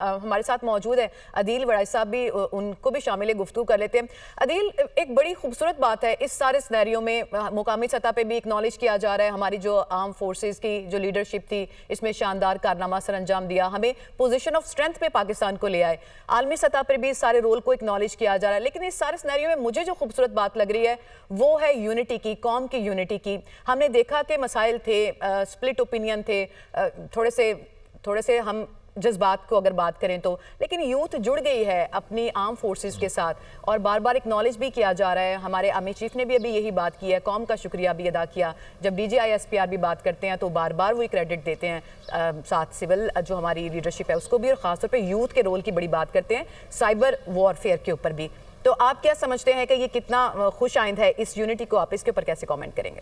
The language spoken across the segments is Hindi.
हमारे साथ मौजूद है अदील वड़ाई साहब भी, उनको भी शामिल गुफ्तगू कर लेते हैं। अदील, एक बड़ी खूबसूरत बात है इस सारे सिनेरियो में मुकामी सतह पे भी एक्नॉलेज किया जा रहा है, हमारी जो आर्म फोर्सेस की जो लीडरशिप थी इसमें शानदार कारनामा सर अंजाम दिया, हमें पोजीशन ऑफ स्ट्रेंथ पे पाकिस्तान को ले आए। आलमी सतह पर भी इस सारे रोल को एक्नॉलेज किया जा रहा है, लेकिन इस सारे सिनेरियो में मुझे जो खूबसूरत बात लग रही है वो है यूनिटी की, कौम की यूनिटी की। हमने देखा कि मसाइल थे, स्प्लिट ओपिनियन थे, थोड़े से हम जज्बात को अगर बात करें तो, लेकिन यूथ जुड़ गई है अपनी आर्म फोर्सेस के साथ और बार बार एक्नॉलेज भी किया जा रहा है। हमारे आर्मी चीफ ने भी अभी यही बात की है, कौम का शुक्रिया भी अदा किया। जब DGI-SPR भी बात करते हैं तो बार बार वही क्रेडिट देते हैं, साथ सिविल जो हमारी लीडरशिप है उसको भी, और खासतौर पर यूथ के रोल की बड़ी बात करते हैं, साइबर वॉरफेयर के ऊपर भी। तो आप क्या समझते हैं कि ये कितना खुश आइंद है इस यूनिटी को, आप इसके ऊपर कैसे कॉमेंट करेंगे?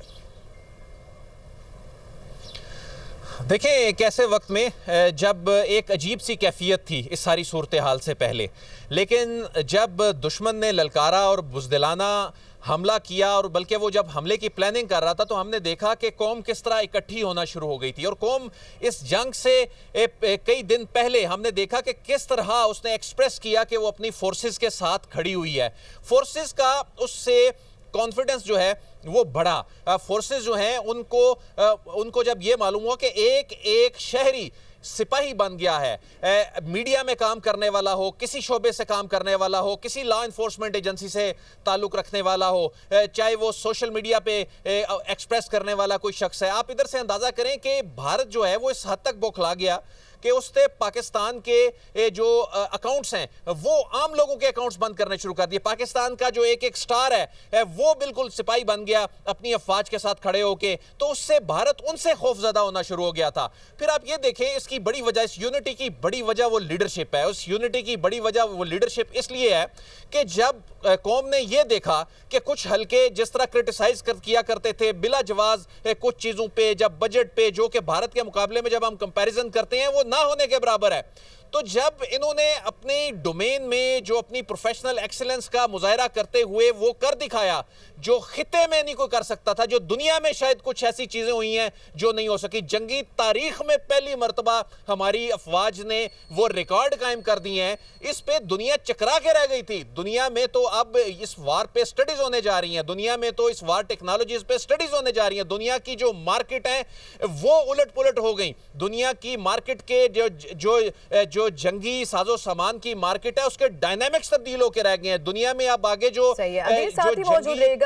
देखें, एक ऐसे वक्त में जब एक अजीब सी कैफियत थी इस सारी सूरत हाल से पहले, लेकिन जब दुश्मन ने ललकारा और बुज़दिलाना हमला किया, और बल्कि वो जब हमले की प्लानिंग कर रहा था, तो हमने देखा कि कौम किस तरह इकट्ठी होना शुरू हो गई थी। और कौम इस जंग से कई दिन पहले हमने देखा कि किस तरह उसने एक्सप्रेस किया कि वो अपनी फोर्सेस के साथ खड़ी हुई है। फोर्सेस का उससे कॉन्फिडेंस जो है वो बढ़ा। फोर्सेस जो हैं उनको जब ये मालूम हुआ कि एक एक शहरी सिपाही बन गया है, मीडिया में काम करने वाला हो, किसी शोबे से काम करने वाला हो, किसी लॉ इन्फोर्समेंट एजेंसी से ताल्लुक रखने वाला हो, चाहे वो सोशल मीडिया पे एक्सप्रेस करने वाला कोई शख्स है। आप इधर से अंदाज़ा करें कि भारत जो है वो इस हद तक बौखला गया कि उसने पाकिस्तान के जो अकाउंट्स हैं वो आम लोगों के अकाउंट्स बंद करने शुरू कर दिए। पाकिस्तान का जो एक एक स्टार है वो बिल्कुल सिपाही बन गया अपनी अफवाज के साथ खड़े होके, तो उससे भारत उनसे खौफजदा होना शुरू हो गया था। फिर आप ये देखें, इसकी बड़ी वजह, इस यूनिटी की बड़ी वजह वो लीडरशिप है। उस यूनिटी की बड़ी वजह वो लीडरशिप इसलिए है कि जब कौम ने यह देखा कि कुछ हल्के जिस तरह क्रिटिसाइज किया करते थे बिला जवाज कुछ चीज़ों पे, जब बजट पे, जो कि भारत के मुकाबले में जब हम कंपैरिजन करते हैं वो ना होने के बराबर है, तो जब इन्होंने अपने डोमेन में जो अपनी प्रोफेशनल एक्सीलेंस का मुजाहरा करते हुए वो कर दिखाया जो खिते में नहीं कोई कर सकता था, जो दुनिया में शायद कुछ ऐसी चीजें हुई हैं जो नहीं हो सकी। जंगी तारीख में पहली मर्तबा हमारी अफवाज ने वो रिकॉर्ड कायम कर दिए हैं। इस पे दुनिया चकरा के रह गई थी। दुनिया में तो अब इस वार पे स्टडीज होने जा रही हैं, दुनिया में तो इस वार टेक्नोलॉजीज पे स्टडीज होने जा रही हैं। दुनिया की जो मार्केट है वो उलट पुलट हो गई। दुनिया की मार्केट के जो जंगी साजो सामान की मार्केट है उसके डायनामिक्स तब्दील होकर रह गए हैं। दुनिया में अब आगे जो